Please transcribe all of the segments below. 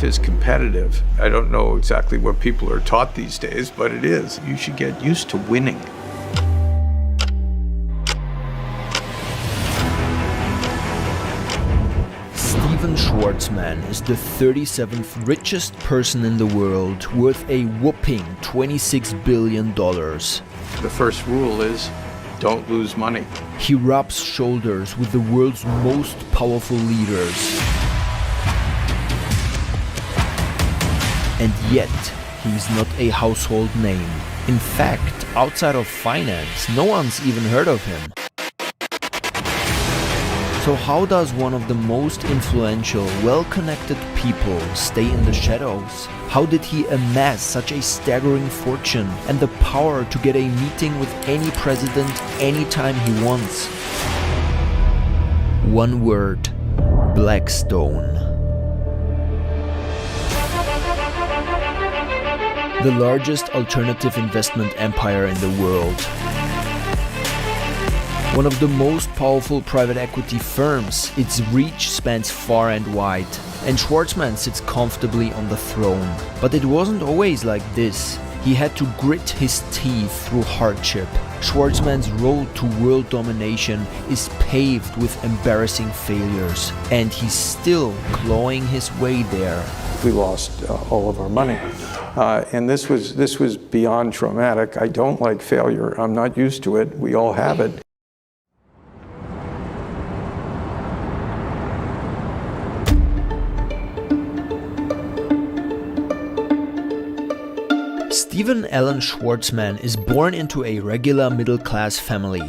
is competitive. I don't know exactly what people are taught these days, but it is. You should get used to winning. Stephen Schwarzman is the 37th richest person in the world, worth a whopping $26 billion. The first rule is don't lose money. He rubs shoulders with the world's most powerful leaders. And yet, he's not a household name. In fact, outside of finance, no one's even heard of him. So how does one of the most influential, well-connected people stay in the shadows? How did he amass such a staggering fortune and the power to get a meeting with any president anytime he wants? One word: Blackstone. The largest alternative investment empire in the world. One of the most powerful private equity firms, its reach spans far and wide, and Schwarzman sits comfortably on the throne. But it wasn't always like this. He had to grit his teeth through hardship. Schwarzman's road to world domination is paved with embarrassing failures, and he's still clawing his way there. We lost all of our money. And this was beyond traumatic. I don't like failure. I'm not used to it. We all have it. Stephen Alan Schwarzman is born into a regular middle-class family.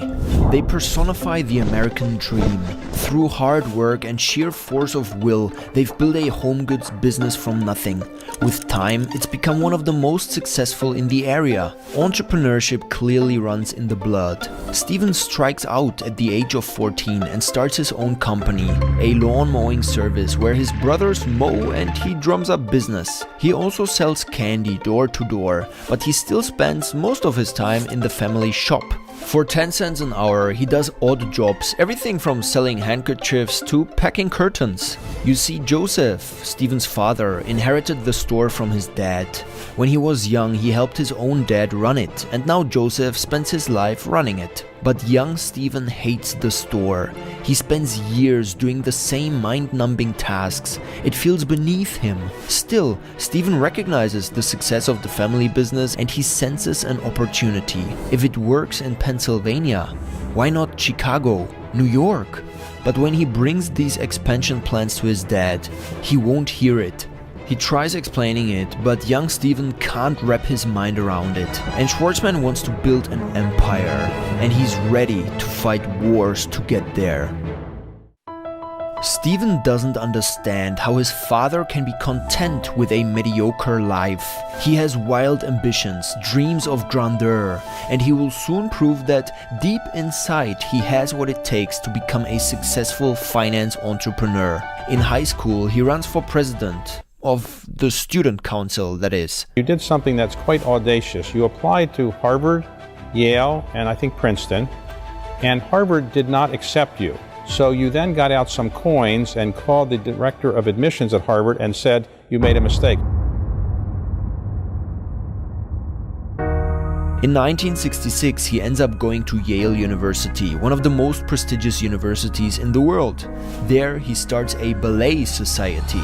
They personify the American dream. Through hard work and sheer force of will, they've built a home goods business from nothing. With time, it's become one of the most successful in the area. Entrepreneurship clearly runs in the blood. Stephen strikes out at the age of 14 and starts his own company, a lawn mowing service where his brothers mow and he drums up business. He also sells candy door to door, but he still spends most of his time in the family shop. For 10 cents an hour, he does odd jobs, everything from selling handkerchiefs to packing curtains. You see, Joseph, Stephen's father, inherited the store from his dad. When he was young, he helped his own dad run it, and now Joseph spends his life running it. But young Stephen hates the store. He spends years doing the same mind-numbing tasks. It feels beneath him. Still, Stephen recognizes the success of the family business and he senses an opportunity. If it works in Pennsylvania, why not Chicago, New York? But when he brings these expansion plans to his dad, he won't hear it. He tries explaining it, but young Stephen can't wrap his mind around it. And Schwarzman wants to build an empire, and he's ready to fight wars to get there. Stephen doesn't understand how his father can be content with a mediocre life. He has wild ambitions, dreams of grandeur, and he will soon prove that deep inside he has what it takes to become a successful finance entrepreneur. In high school, he runs for president. Of the student council, that is. You did something that's quite audacious. You applied to Harvard, Yale, and I think Princeton, and Harvard did not accept you. So you then got out some coins and called the director of admissions at Harvard and said, you made a mistake. In 1966, he ends up going to Yale University, one of the most prestigious universities in the world. There, he starts a ballet society.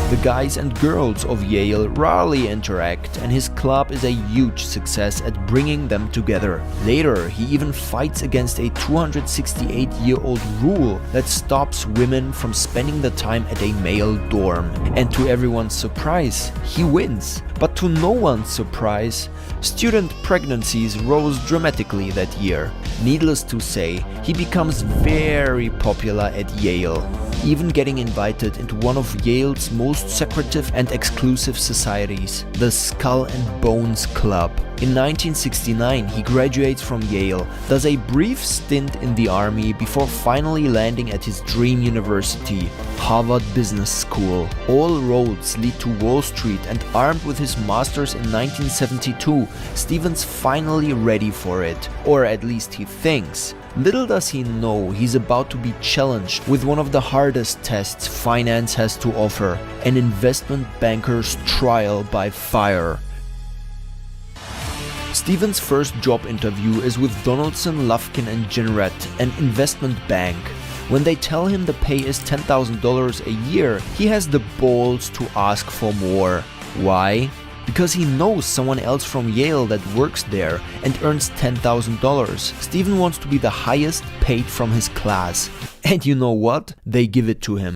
The guys and girls of Yale rarely interact, and his club is a huge success at bringing them together. Later, he even fights against a 268-year-old rule that stops women from spending the time at a male dorm. And to everyone's surprise, he wins. But to no one's surprise, student pregnancies rose dramatically that year. Needless to say, he becomes very popular at Yale, even getting invited into one of Yale's most secretive and exclusive societies, the Skull and Bones Club. In 1969, he graduates from Yale, does a brief stint in the army before finally landing at his dream university, Harvard Business School. All roads lead to Wall Street, and armed with his master's in 1972, Stephen's finally ready for it, or at least he thinks. Little does he know he's about to be challenged with one of the hardest tests finance has to offer, an investment banker's trial by fire. Stephen's first job interview is with Donaldson, Lufkin & Jenrette, an investment bank. When they tell him the pay is $10,000 a year, he has the balls to ask for more. Why? Because he knows someone else from Yale that works there and earns $10,000. Stephen wants to be the highest paid from his class. And you know what? They give it to him.